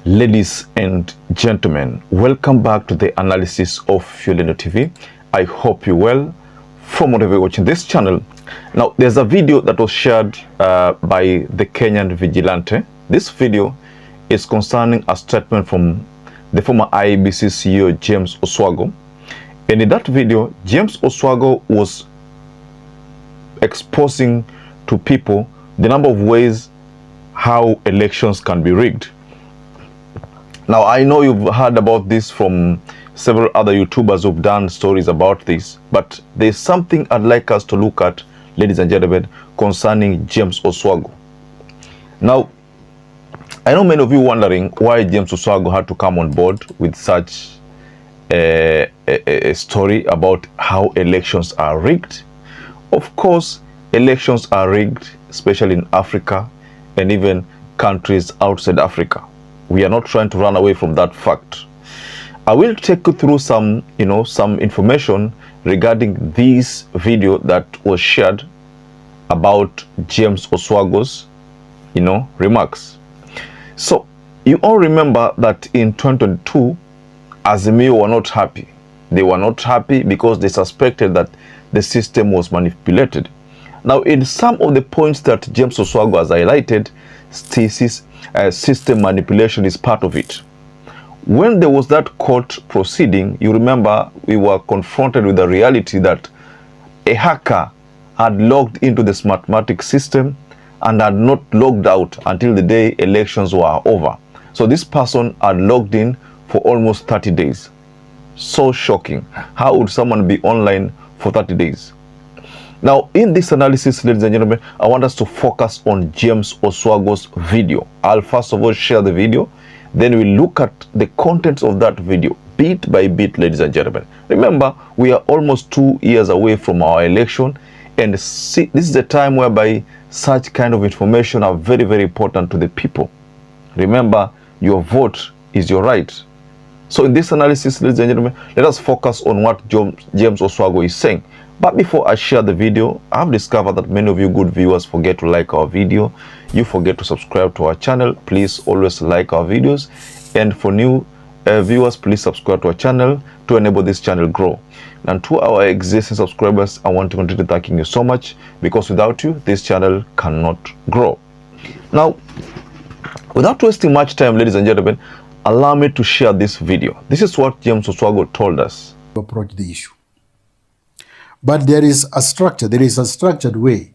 Ladies and gentlemen, welcome back to the analysis of YOLENO TV. I hope you're well from whatever you're watching this channel. Now, there's a video that was shared by the Kenyan vigilante. This video is concerning a statement from the former IEBC CEO, James Oswago. And in that video, James Oswago was exposing to people the number of ways how elections can be rigged. Now, I know you've heard about this from several other YouTubers who've done stories about this, but there's something I'd like us to look at, ladies and gentlemen, concerning James Oswago. Now, I know many of you wondering why James Oswago had to come on board with such a story about how elections are rigged. Of course, elections are rigged, especially in Africa and even countries outside Africa. We are not trying to run away from that fact. I will take you through some information regarding this video that was shared about James Oswago's, remarks. So, you all remember that in 2022, Azimio were not happy. They were not happy because they suspected that the system was manipulated. Now, in some of the points that James Oswago has highlighted, system manipulation is part of it. When there was that court proceeding, you remember we were confronted with the reality that a hacker had logged into the SMARTMATEC system and had not logged out until the day elections were over. So this person had logged in for almost 30 days. So shocking. How would someone be online for 30 days? Now, in this analysis, ladies and gentlemen, I want us to focus on James Oswago's video. I'll first of all share the video, then we'll look at the contents of that video, bit by bit, ladies and gentlemen. Remember, we are almost 2 years away from our election, and this is the time whereby such kind of information are very, very important to the people. Remember, your vote is your right. So in this analysis, ladies and gentlemen, let us focus on what James Oswago is saying. But before I share the video, I've discovered that many of you good viewers forget to like our video. You forget to subscribe to our channel. Please always like our videos. And for new viewers, please subscribe to our channel to enable this channel grow. And to our existing subscribers, I want to continue thanking you so much, because without you, this channel cannot grow. Now, without wasting much time, ladies and gentlemen, allow me to share this video. This is what James Oswago told us. Approach the issue. But there is a structured way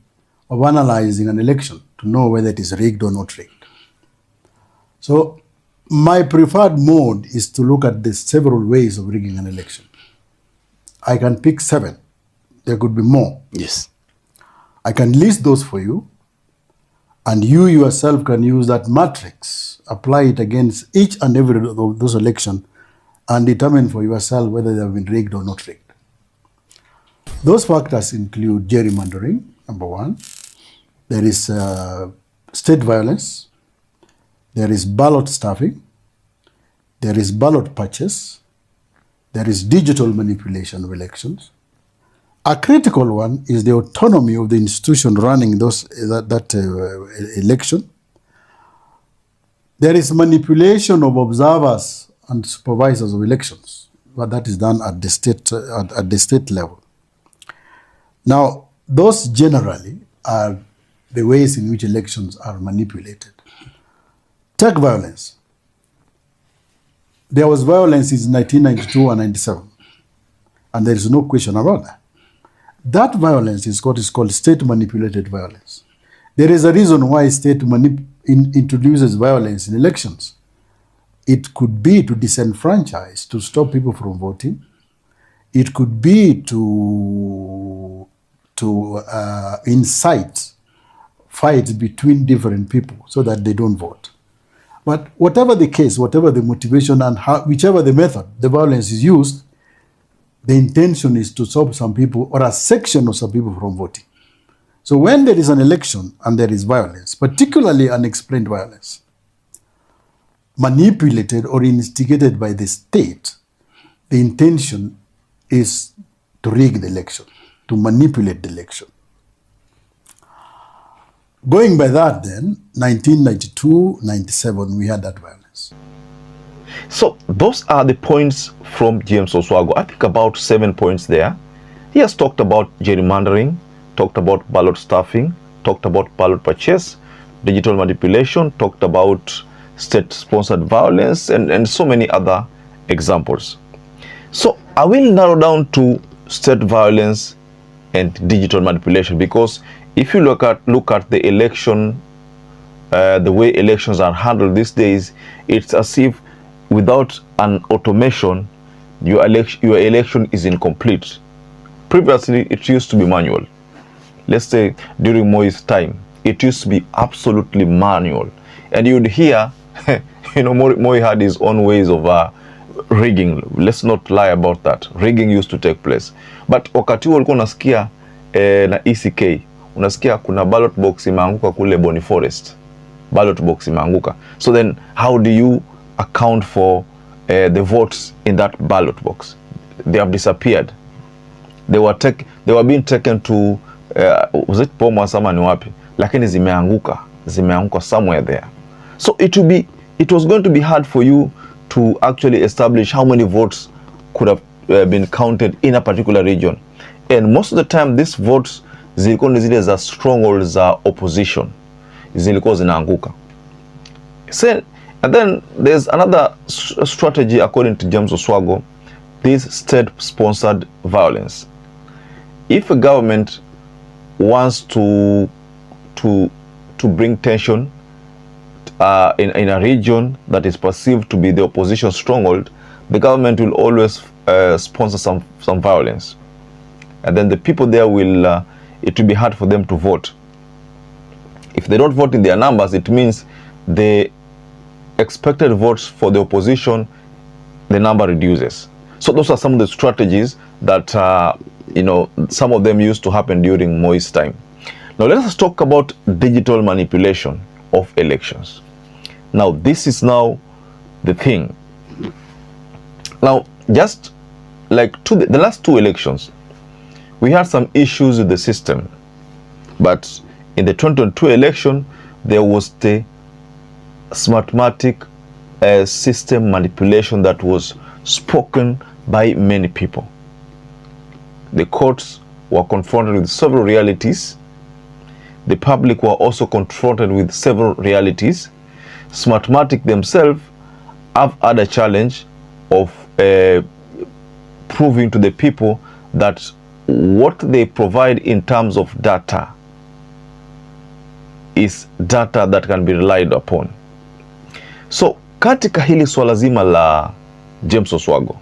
of analyzing an election to know whether it is rigged or not rigged. So my preferred mode is to look at the several ways of rigging an election. I can pick 7. There could be more. Yes. I can list those for you, and you yourself can use that matrix, apply it against each and every of those elections, and determine for yourself whether they have been rigged or not rigged. Those factors include gerrymandering, number 1. There is state violence. There is ballot stuffing. There is ballot purchase. There is digital manipulation of elections. A critical one is the autonomy of the institution running that election. There is manipulation of observers and supervisors of elections, but that is done at the state level. Now, those generally are the ways in which elections are manipulated. Take violence. There was violence in 1992 and 97, and there is no question about that. That violence is what is called state-manipulated violence. There is a reason why state introduces violence in elections. It could be to disenfranchise, to stop people from voting. It could be to incite fights between different people so that they don't vote. But whatever the case, whatever the motivation, and whichever the method the violence is used, the intention is to stop some people or a section of some people from voting. So when there is an election and there is violence, particularly unexplained violence, manipulated or instigated by the state, the intention is to rig the election, to manipulate the election. Going by that then, 1992, 97, we had that violence. So those are the points from James Oswago. I think about 7 points there. He has talked about gerrymandering, talked about ballot stuffing, talked about ballot purchase, digital manipulation, talked about state-sponsored violence, and so many other examples. So I will narrow down to state violence and digital manipulation, because if you look at the election, the way elections are handled these days, it's as if without an automation, your election is incomplete. Previously, it used to be manual. Let's say during Moi's time, it used to be absolutely manual, and you'd hear, Moi had his own ways of rigging. Let's not lie about that. Rigging used to take place, but wakati huo ulikuwa unasikia na ECK, unasikia kuna ballot box imeanguka kule Boni Forest, ballot box imeanguka. So then how do you account for the votes in that ballot box? They have disappeared. They were being taken to was it Bomas ama ni wapi, lakini zimeanguka somewhere there. So it was going to be hard for you to actually establish how many votes could have been counted in a particular region. And most of the time these votes zilikuwa ni zile za strongholds za opposition, zilikuwa zinaanguka. And then there's another strategy according to James Oswago, this state-sponsored violence. If a government wants to bring tension in a region that is perceived to be the opposition stronghold, the government will always sponsor some violence, and then the people there will it will be hard for them to vote. If they don't vote in their numbers, it means the expected votes for the opposition, the number reduces. So those are some of the strategies that some of them used to happen during Moi's time. Now let us talk about digital manipulation of elections. Now this is now the thing. Now just like the last two elections, we had some issues with the system, but in the 2022 election there was the SMARTMATEC system manipulation that was spoken by many people. The courts were confronted with several realities. The public were also confronted with several realities. SMARTMATEC themselves have had a challenge of proving to the people that what they provide in terms of data is data that can be relied upon. So katika hili swala zima la James Oswago,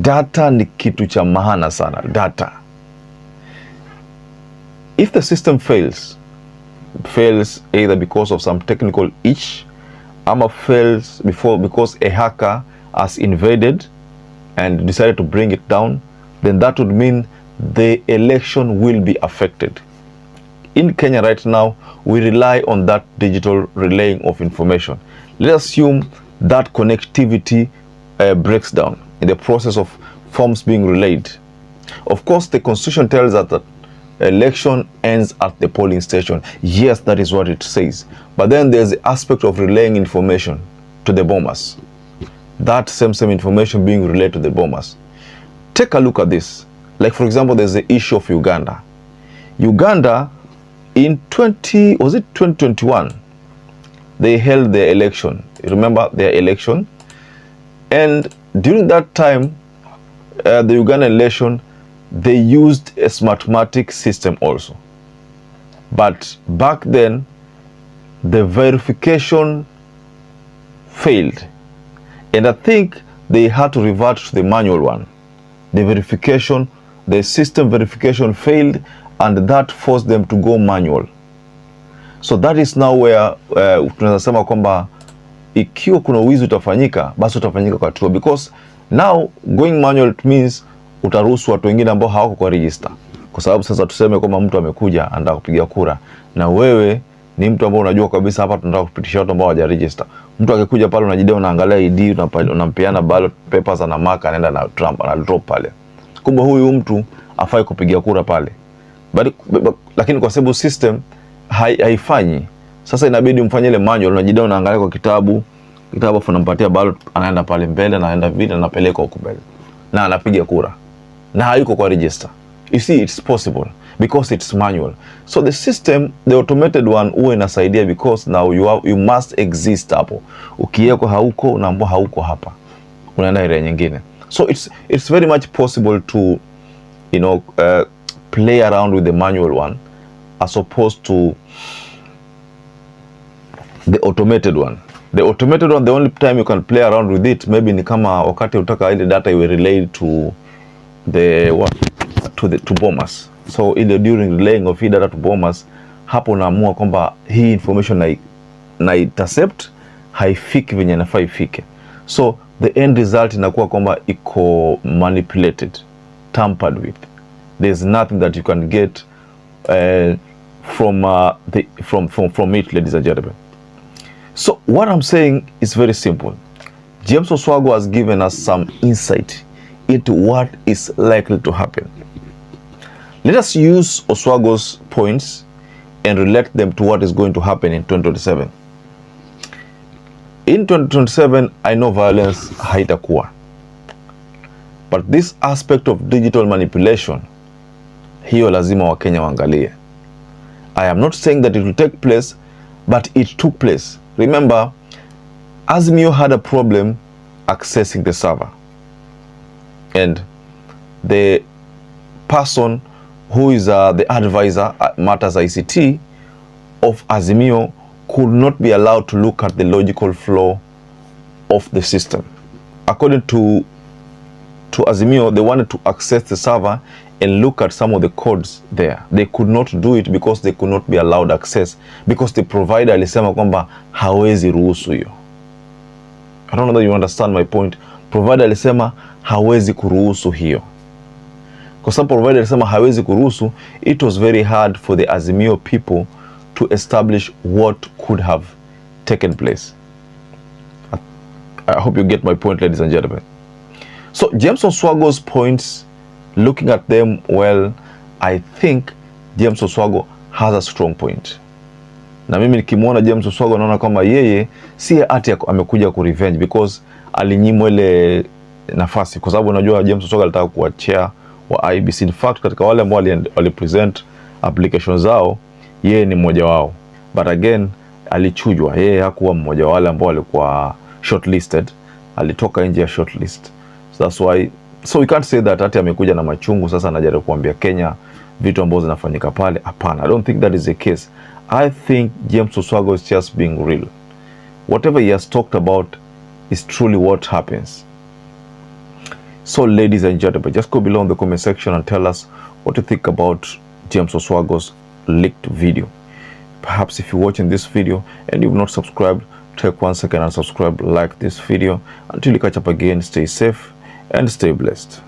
data ni kitu cha maana sana. Data, if the system fails either because of some technical itch, ama fails because a hacker has invaded and decided to bring it down, then that would mean the election will be affected. In Kenya right now, we rely on that digital relaying of information. Let's assume that connectivity breaks down in the process of forms being relayed. Of course, the Constitution tells us that election ends at the polling station. Yes, that is what it says. But then there's the aspect of relaying information to the bombers. That same information being relayed to the bombers. Take a look at this. Like for example, there's the issue of Uganda. Uganda in 2021, they held their election. You remember their election? And during that time, the Ugandan election, they used a SMARTMATEC system also. But back then, the verification failed. And I think they had to revert to the manual one. The system verification failed, and that forced them to go manual. So that is now where tunaweza sema kwamba ikiwa kuna wizi utafanyika, basi utafanyika kwa hatua, because now going manual it means utaruhusu watu wengine ambao hawako kwa register. Kwa sababu sasa tuseme kwamba mtu amekuja anataka kupiga kura na wewe ni mtu ambao unajua kabisa hapa tunataka kupitisha watu ambao hawaja register. Mtu akikuja pale unajidai unaangalia ID, unampeana ballot papers na mark, anaenda na Trump ana drop pale. Kumbe huyu mtu afai kupiga kura pale. Lakini kwa sababu system haifanyi, sasa inabidi mfanye ile manual, unajidai unaangalia kwa kitabu, kitabu afu nampatia ballot, anaenda pale mbele na anaenda vile anapeleka huko mbele na anapiga kura na hayuko kwa register. You see, it's possible because it's manual. So the system, the automated one, huwa inasaidia because now you must exist hapo. Ukiweko hauko, unaambiwa hauko hapa, unaenda area nyingine. So it's very much possible to play around with the manual one as opposed to the automated one. The automated one, the only time you can play around with it maybe ni kama wakati utaka ile data iwe relayed to to bombers. So ile during relaying of hii data to bombers, hapo naamua kwamba hii information na intercept haifiki venye nafaa ifike. So the end result inakuwa kwamba iko manipulated, tampered with. There's nothing that you can get from it, ladies and gentlemen. So what I'm saying is very simple. James Oswago has given us some insight into what is likely to happen. Let us use Oswago's points and relate them to what is going to happen in 2027. In 2027, I know violence haitakuwa. But this aspect of digital manipulation, hiyo lazima Wakenya waangalie. I am not saying that it will take place, but it took place. Remember, Azimio had a problem accessing the server. And the person who is the advisor at Matters ICT of Azimio could not be allowed to look at the logical flow of the system. According to Azimio, they wanted to access the server and look at some of the codes there. They could not do it because they could not be allowed access, because the provider alisema kwamba hawezi ruhusu hiyo. I don't know that you understand my point. Provider alisema hawezi kuruhusu hiyo. Kwa sababu provider alisema hawezi kuruhusu, it was very hard for the Azimio people to establish what could have taken place. I hope you get my point, ladies and gentlemen. So James Oswago's points, looking at them well, I think James Oswago has a strong point. Na mimi nikimwona James Oswago naona kama yeye si ati amekuja ku revenge because alinyimwa ile nafasi, kwa sababu unajua James Oswago alitaka kuwa chair wa IEBC. In fact, katika wale ambao walipresent applications zao, yeye ni mmoja wao. But again, alichujwa. Yeye hakuwa mmoja wale ambao walikuwa shortlisted. Alitoka nje ya shortlist. So that's why, so we can't say that ati amekuja na machungu sasa anajaribu kuambia Kenya vitu ambazo zinafanyika pale. Hapana, I don't think that is the case. I think James Oswago is just being real. Whatever he has talked about is truly what happens. So ladies and gentlemen, just go below in the comment section and tell us what you think about James Oswago's leaked video. Perhaps if you're watching this video and you've not subscribed, take 1 second and subscribe, like this video. Until you catch up again, stay safe and stay blessed.